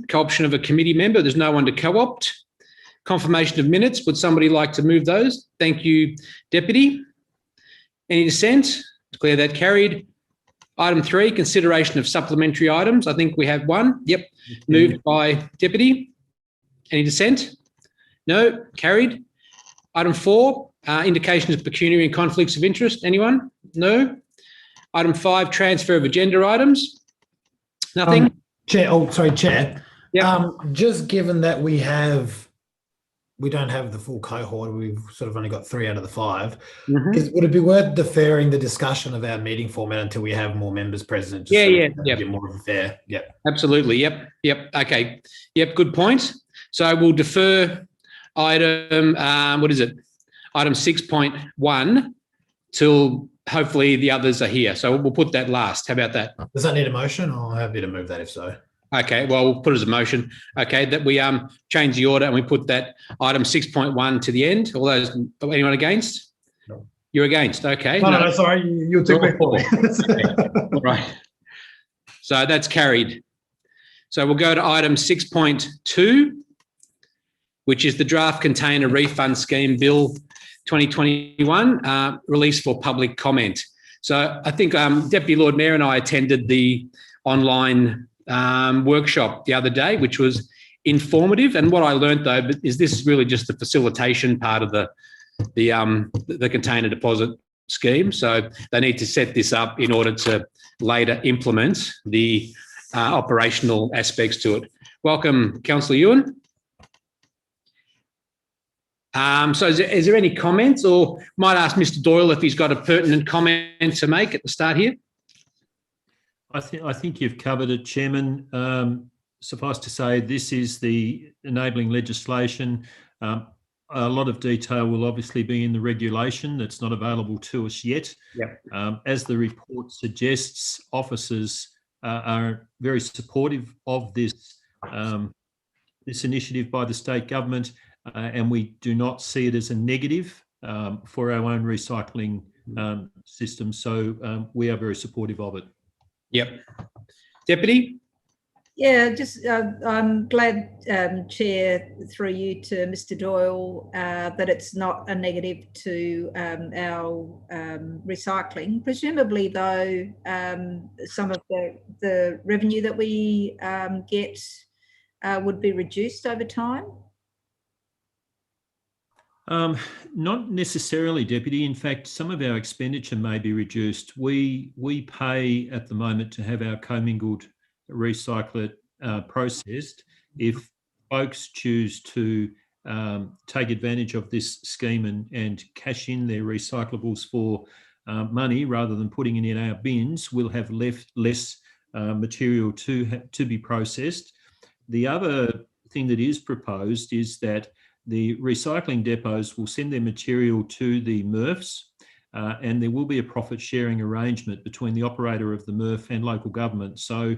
Co-option of a committee member. There's no one to co-opt. Confirmation of minutes. Would somebody like to move those? Thank you, Deputy. Any dissent? Declare that carried. Item 3, consideration of supplementary items. I think we have one. Yep. Moved by Deputy. Any dissent? No. Carried. Item 4, indications of pecuniary and conflicts of interest. Anyone? No. Item 5, transfer of agenda items. Nothing. Chair. Yep. Just given that we don't have the full cohort, we've sort of only got 3 out of the 5. Would it be worth deferring the discussion of our meeting format until we have more members present? Get more of a fair. Yep. Absolutely. Yep. Okay. Yep. Good point. So we'll defer item, Item 6.1 till hopefully the others are here. So we'll put that last. How about that? Does that need a motion, or happy to move that if so? Okay, well, we'll put it as a motion. Okay, that we change the order and we put that item 6.1 to the end. All those, anyone against? No. You're against, okay. No, sorry, you took me for All right. So that's carried. So we'll go to item 6.2, which is the draft container refund scheme bill 2021, released for public comment. So I think Deputy Lord Mayor and I attended the online workshop the other day, which was informative. And what I learned though is this is really just the facilitation part of the container deposit scheme. So they need to set this up in order to later implement the operational aspects to it. Welcome, Councillor Ewan. So is there any comments, or might ask Mr. Doyle if he's got a pertinent comment to make at the start here? I think you've covered it, Chairman. Suffice to say, this is the enabling legislation. A lot of detail will obviously be in the regulation that's not available to us yet. Yep. As the report suggests, officers are very supportive of this initiative by the state government, and we do not see it as a negative for our own recycling system. So we are very supportive of it. Yep. Deputy? Yeah, just I'm glad, Chair, through you to Mr. Doyle, that it's not a negative to our recycling. Presumably, though, some of the revenue that we get would be reduced over time? Not necessarily, Deputy. In fact, some of our expenditure may be reduced. We pay at the moment to have our commingled recyclate processed. If folks choose to take advantage of this scheme and cash in their recyclables for money rather than putting it in our bins, we'll have less material to be processed. The other thing that is proposed is that the recycling depots will send their material to the MRFs, and there will be a profit sharing arrangement between the operator of the MRF and local government. So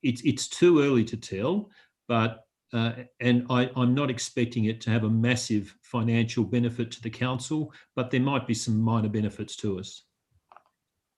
it's too early to tell, but and I'm not expecting it to have a massive financial benefit to the council, but there might be some minor benefits to us.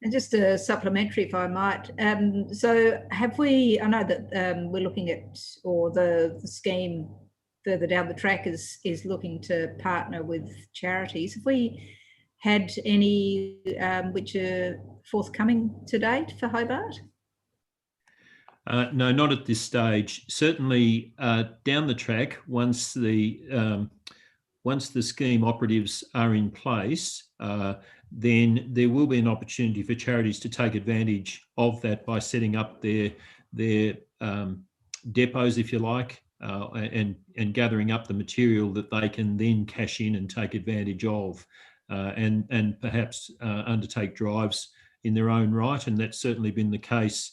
And just a supplementary, if I might. So have we, I know that we're looking at, or the scheme further down the track is looking to partner with charities. Have we had any which are forthcoming to date for Hobart? No, not at this stage. Certainly down the track, once the scheme operatives are in place, then there will be an opportunity for charities to take advantage of that by setting up their depots, if you like, and gathering up the material that they can then cash in and take advantage of, and perhaps undertake drives in their own right. And that's certainly been the case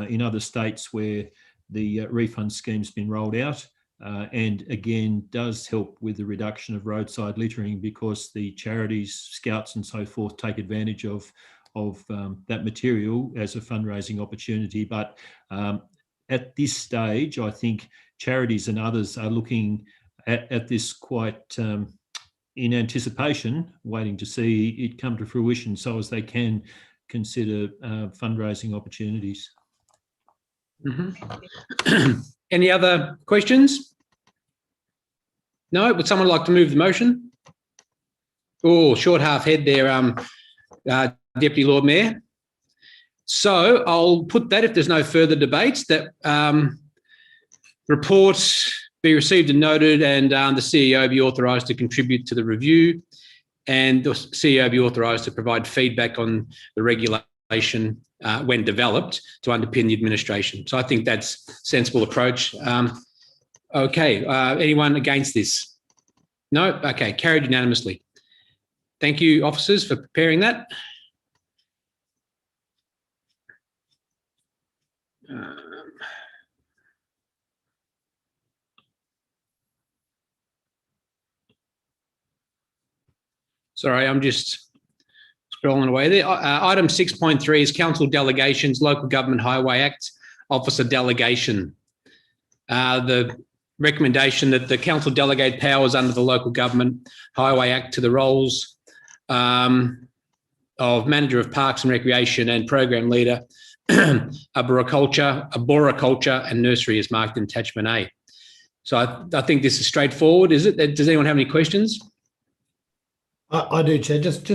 in other states where the refund scheme's been rolled out, and again does help with the reduction of roadside littering, because the charities, scouts and so forth take advantage of that material as a fundraising opportunity. But at this stage, I think charities and others are looking at this quite in anticipation, waiting to see it come to fruition so as they can consider fundraising opportunities. Mm-hmm. Any other questions? No? Would someone like to move the motion? Oh, short half head there, Deputy Lord Mayor. So I'll put that, if there's no further debates, that report be received and noted, and the CEO be authorised to contribute to the review, and the CEO be authorised to provide feedback on the regulation when developed to underpin the administration. So I think that's a sensible approach. Okay, anyone against this? No? Okay, carried unanimously. Thank you, officers, for preparing that. Sorry, I'm just scrolling away there. Item 6.3 is Council Delegations, Local Government Highway Act, Officer Delegation. The recommendation that the Council delegate powers under the Local Government Highway Act to the roles of Manager of Parks and Recreation and Program Leader, arboriculture, and nursery is marked in attachment A. So I think this is straightforward, is it? Does anyone have any questions? I do, Chair. Just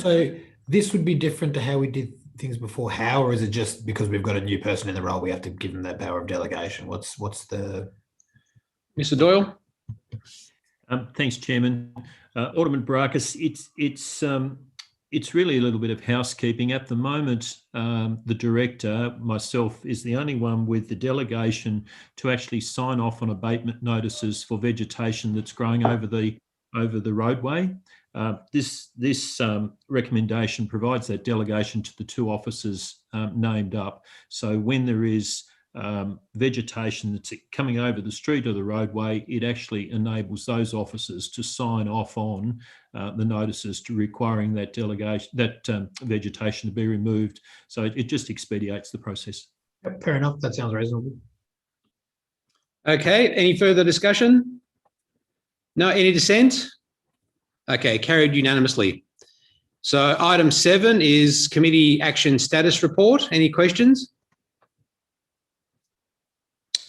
so this would be different to how we did things before. How, or is it just because we've got a new person in the role, we have to give them that power of delegation? What's the? Mr. Doyle. Thanks, Chairman. Alderman Barakis, it's really a little bit of housekeeping at the moment. The director, myself, is the only one with the delegation to actually sign off on abatement notices for vegetation that's growing over the roadway. This recommendation provides that delegation to the two officers named up. So when there is vegetation that's coming over the street or the roadway, it actually enables those officers to sign off on the notices to requiring that vegetation to be removed. So it just expedites the process. Fair enough. That sounds reasonable. Okay. Any further discussion? No. Any dissent? Okay. Carried unanimously. So item 7 is Committee Action Status Report. Any questions?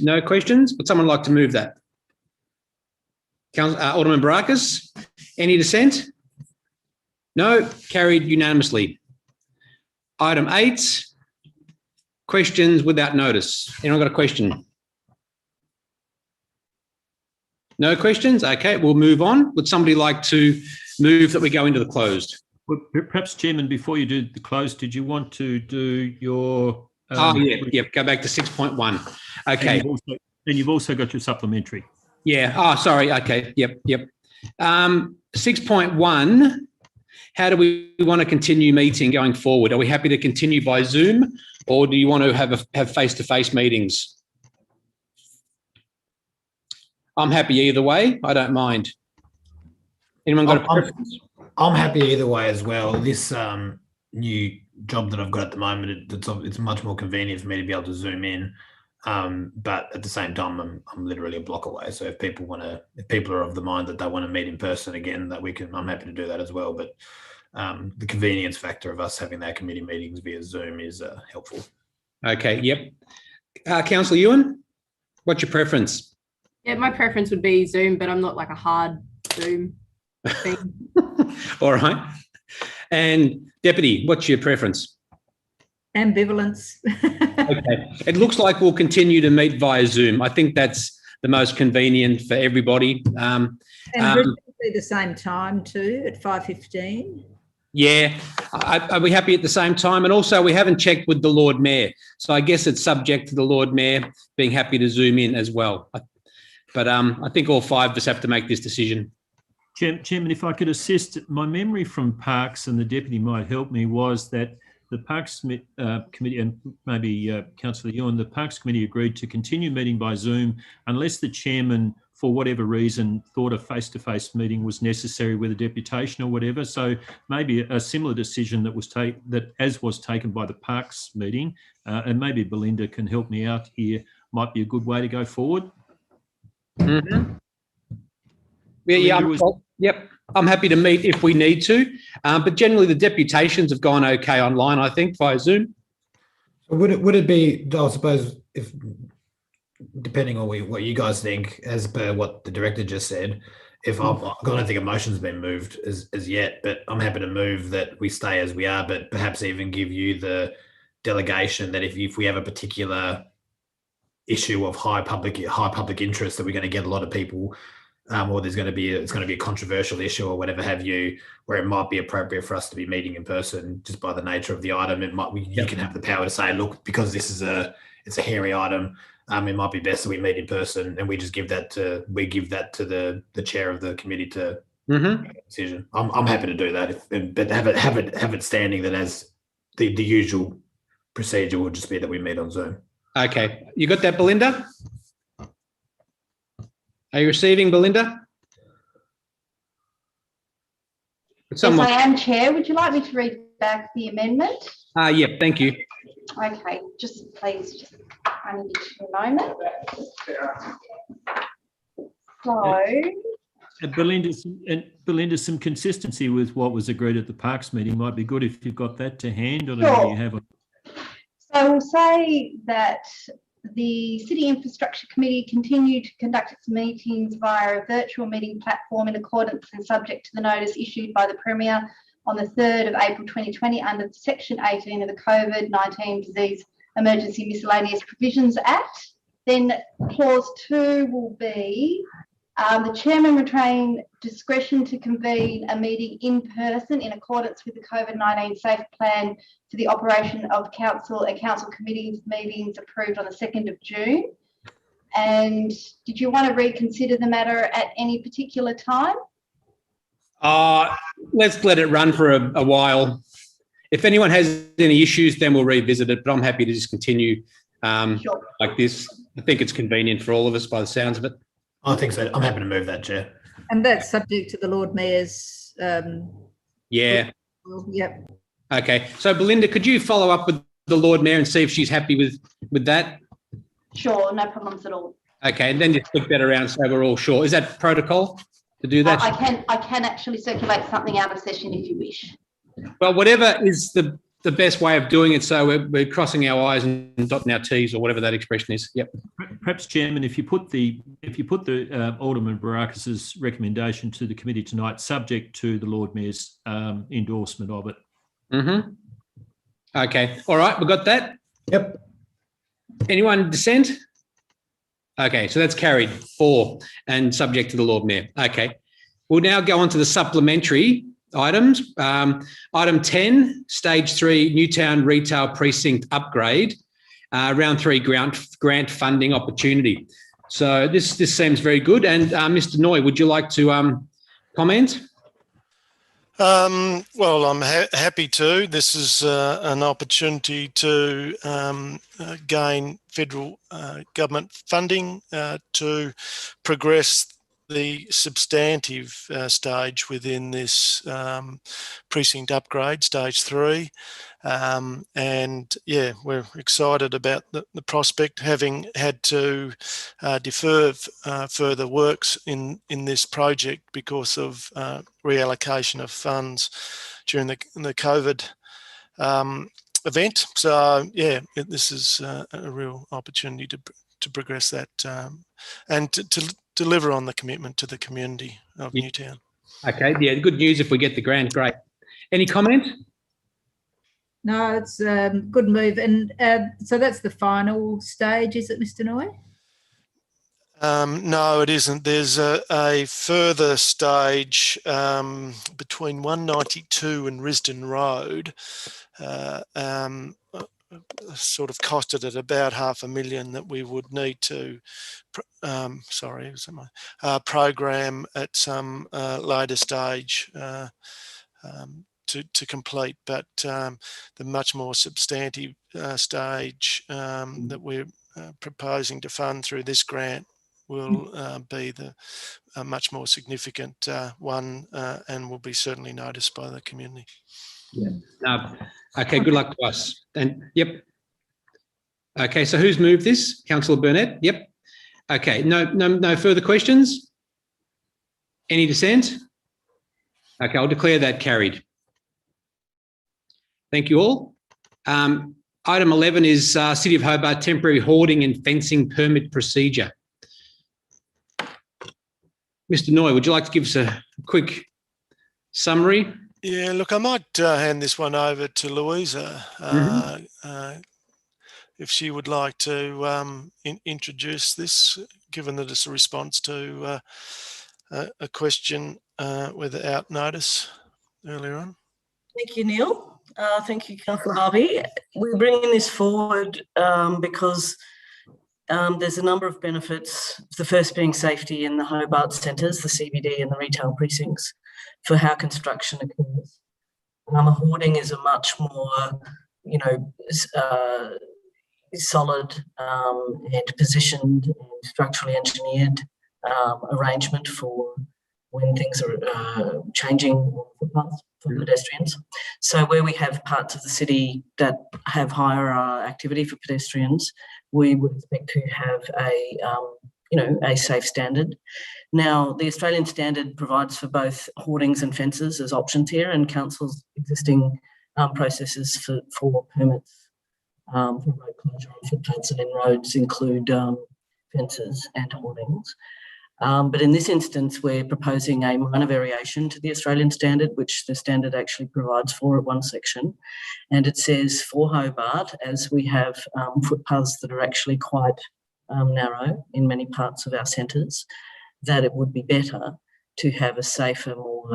No questions? Would someone like to move that? Alderman Barakis, any dissent? No, carried unanimously. Item 8, questions without notice. Anyone got a question? No questions? Okay, we'll move on. Would somebody like to move that we go into the closed? Well, perhaps, Chairman, before you do the closed, did you want to do your... Go back to 6.1. Okay. And you've also got your supplementary. Yeah. Oh, sorry. Okay. Yep. 6.1, how do we want to continue meeting going forward? Are we happy to continue by Zoom, or do you want to have face-to-face meetings? I'm happy either way. I don't mind. Anyone got a preference? I'm happy either way as well. This new job that I've got at the moment, it's much more convenient for me to be able to Zoom in. But at the same time, I'm literally a block away. So if people are of the mind that they want to meet in person again, I'm happy to do that as well. But the convenience factor of us having our committee meetings via Zoom is helpful. Okay. Yep. Councillor Ewan, what's your preference? Yeah, my preference would be Zoom, but I'm not like a hard Zoom thing. All right. And Deputy, what's your preference? Ambivalence. Okay. It looks like we'll continue to meet via Zoom. I think that's the most convenient for everybody. And the same time too, at 5:15. Yeah. Are we happy at the same time? And also, we haven't checked with the Lord Mayor. So I guess it's subject to the Lord Mayor being happy to Zoom in as well. But I think all 5 of us have to make this decision. Chairman, if I could assist, my memory from Parks, and the Deputy might help me, was that the Parks Committee, and maybe Councillor Ewan, the Parks Committee agreed to continue meeting by Zoom unless the Chairman, for whatever reason, thought a face-to-face meeting was necessary with a deputation or whatever. So maybe a similar decision that was taken by the Parks meeting, and maybe Belinda can help me out here, might be a good way to go forward. Mm-hmm. Yep. I'm happy to meet if we need to, but generally the deputations have gone okay online, I think, via Zoom. Would it be, I suppose, if depending on what you guys think, as per what the director just said, I don't think a motion's been moved as yet, but I'm happy to move that we stay as we are, but perhaps even give you the delegation that if we have a particular issue of high public interest that we're going to get a lot of people, or it's going to be a controversial issue or whatever have you, where it might be appropriate for us to be meeting in person just by the nature of the item. You can have the power to say, look, because this is it's a hairy item, it might be best that we meet in person, and we just give that to the chair of the committee to make a decision. I'm happy to do that, but have it standing that as the usual procedure will just be that we meet on Zoom. Okay, you got that, Belinda? Are you receiving, Belinda? Yes, I am, Chair. Would you like me to read back the amendment? Yeah, thank you. Okay, just please, I need a moment. So, Belinda, some consistency with what was agreed at the Parks meeting might be good if you've got that to hand. I don't know if you have. So we'll say that the City Infrastructure Committee continued to conduct its meetings via a virtual meeting platform in accordance and subject to the notice issued by the Premier on the 3rd of April 2020 under Section 18 of the COVID-19 Disease Emergency Miscellaneous Provisions Act. Then clause 2 will be the chairman retain discretion to convene a meeting in person in accordance with the COVID-19 Safe Plan for the operation of council and council committees meetings approved on the 2nd of June. And did you want to reconsider the matter at any particular time? Let's let it run for a while. If anyone has any issues, then we'll revisit it, but I'm happy to just continue Sure. like this. I think it's convenient for all of us by the sounds of it. I think so. I'm happy to move that, Chair. And that's subject to the Lord Mayor's. Yeah. Yep. Okay. So, Belinda, could you follow up with the Lord Mayor and see if she's happy with that? Sure, no problems at all. Okay, and then just flick that around so we're all sure. Is that protocol to do that? I can actually circulate something out of session if you wish. Well, whatever is the best way of doing it, so we're crossing our I's and dotting our T's, or whatever that expression is. Yep. Perhaps, Chairman, if you put the Alderman Barakas's recommendation to the committee tonight, subject to the Lord Mayor's endorsement of it. Okay. All right. We got that. Yep. Anyone dissent? Okay. So that's carried 4 and subject to the Lord Mayor. Okay. We'll now go on to the supplementary items. Item 10, Stage 3, Newtown Retail Precinct Upgrade, Round 3 grant funding opportunity. So this seems very good. And Mr. Noy, would you like to comment? Well, I'm happy to. This is an opportunity to gain federal government funding to progress the substantive stage within this precinct upgrade, stage 3. And yeah, we're excited about the prospect, having had to defer further works in this project because of reallocation of funds during the COVID event. So yeah, this is a real opportunity to progress that and to deliver on the commitment to the community of Newtown. Okay, yeah, good news if we get the grant, great. Any comment? No, it's a good move. And so that's the final stage, is it, Mr. Noy? No, it isn't. There's a further stage between 192 and Risdon Road, sort of costed at about $500,000 that we would need to program at some later stage to complete, but the much more substantive stage that we're proposing to fund through this grant will be the much more significant one and will be certainly noticed by the community. Yeah. Okay, good luck to us. And yep. Okay, so who's moved this? Councillor Burnett? Yep. Okay, no further questions? Any dissent? Okay, I'll declare that carried. Thank you all. Item 11 is City of Hobart temporary hoarding and fencing permit procedure. Mr. Noy, would you like to give us a quick summary? Yeah, look, I might hand this one over to Louisa if she would like to introduce this, given that it's a response to a question without notice earlier on. Thank you, Neil. Thank you, Councillor Harvey. We're bringing this forward because there's a number of benefits, the first being safety in the Hobart centres, the CBD and the retail precincts, for how construction occurs. Hoarding is a much more, solid and positioned and structurally engineered arrangement for when things are changing footpaths for pedestrians. So where we have parts of the city that have higher activity for pedestrians, we would expect to have a safe standard. Now, the Australian standard provides for both hoardings and fences as options here, and council's existing processes for permits for road closure on footpaths and in roads include fences and hoardings. But in this instance, we're proposing a minor variation to the Australian standard, which the standard actually provides for at one section. And it says for Hobart, as we have footpaths that are actually quite narrow in many parts of our centres, that it would be better to have a safer, more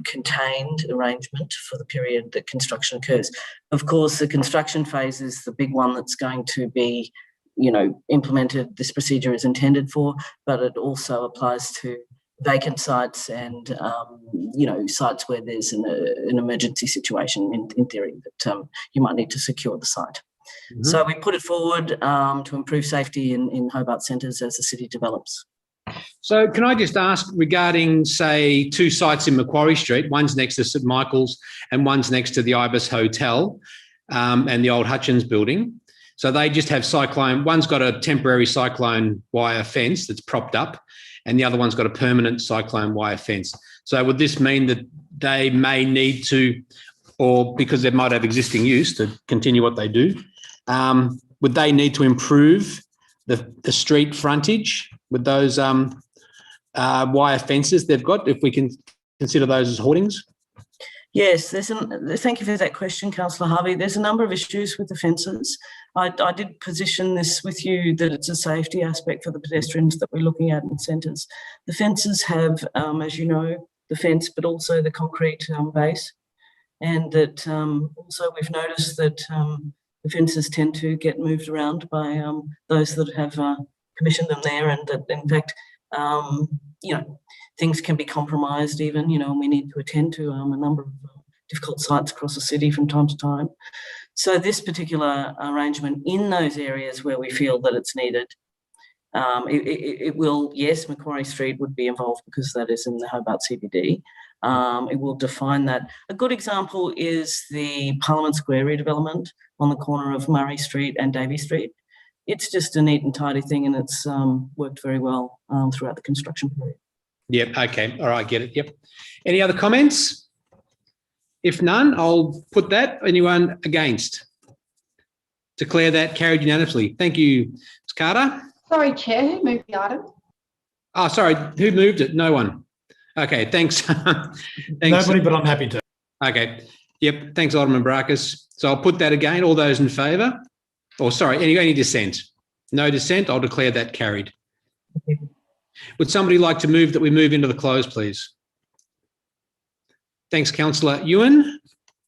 contained arrangement for the period that construction occurs. Of course, the construction phase is the big one that's going to be implemented, this procedure is intended for, but it also applies to vacant sites and, sites where there's an emergency situation in theory that you might need to secure the site. Mm-hmm. So we put it forward to improve safety in Hobart centres as the city develops. So can I just ask regarding, say, two sites in Macquarie Street, one's next to St Michael's and one's next to the Ibis Hotel and the old Hutchins building. So they just have one's got a temporary cyclone wire fence that's propped up and the other one's got a permanent cyclone wire fence. So would this mean that they may need to, or because they might have existing use to continue what they do, would they need to improve the street frontage with those wire fences they've got, if we can consider those as hoardings? Yes, thank you for that question, Councillor Harvey. There's a number of issues with the fences. I did position this with you that it's a safety aspect for the pedestrians that we're looking at in centres. The fences have, as you know, the fence, but also the concrete base. And that also we've noticed that the fences tend to get moved around by those that have commissioned them there, and that in fact, things can be compromised even, and we need to attend to a number of difficult sites across the city from time to time. So this particular arrangement in those areas where we feel that it's needed, it will, yes, Macquarie Street would be involved because that is in the Hobart CBD. It will define that. A good example is the Parliament Square redevelopment on the corner of Murray Street and Davey Street. It's just a neat and tidy thing, and it's worked very well throughout the construction period. Yep. Okay. All right. Get it. Yep. Any other comments? If none, I'll put that. Anyone against? Declare that carried unanimously. Thank you, Ms. Carter. Sorry, Chair, who moved the item? Oh, sorry. Who moved it? No one. Okay. Thanks. Thanks. Nobody, but I'm happy to. Okay. Yep. Thanks, Alderman Brackus. So I'll put that again. All those in favour? Or sorry, any dissent? No dissent. I'll declare that carried. Would somebody like to move that we move into the close, please? Thanks, Councillor Ewan.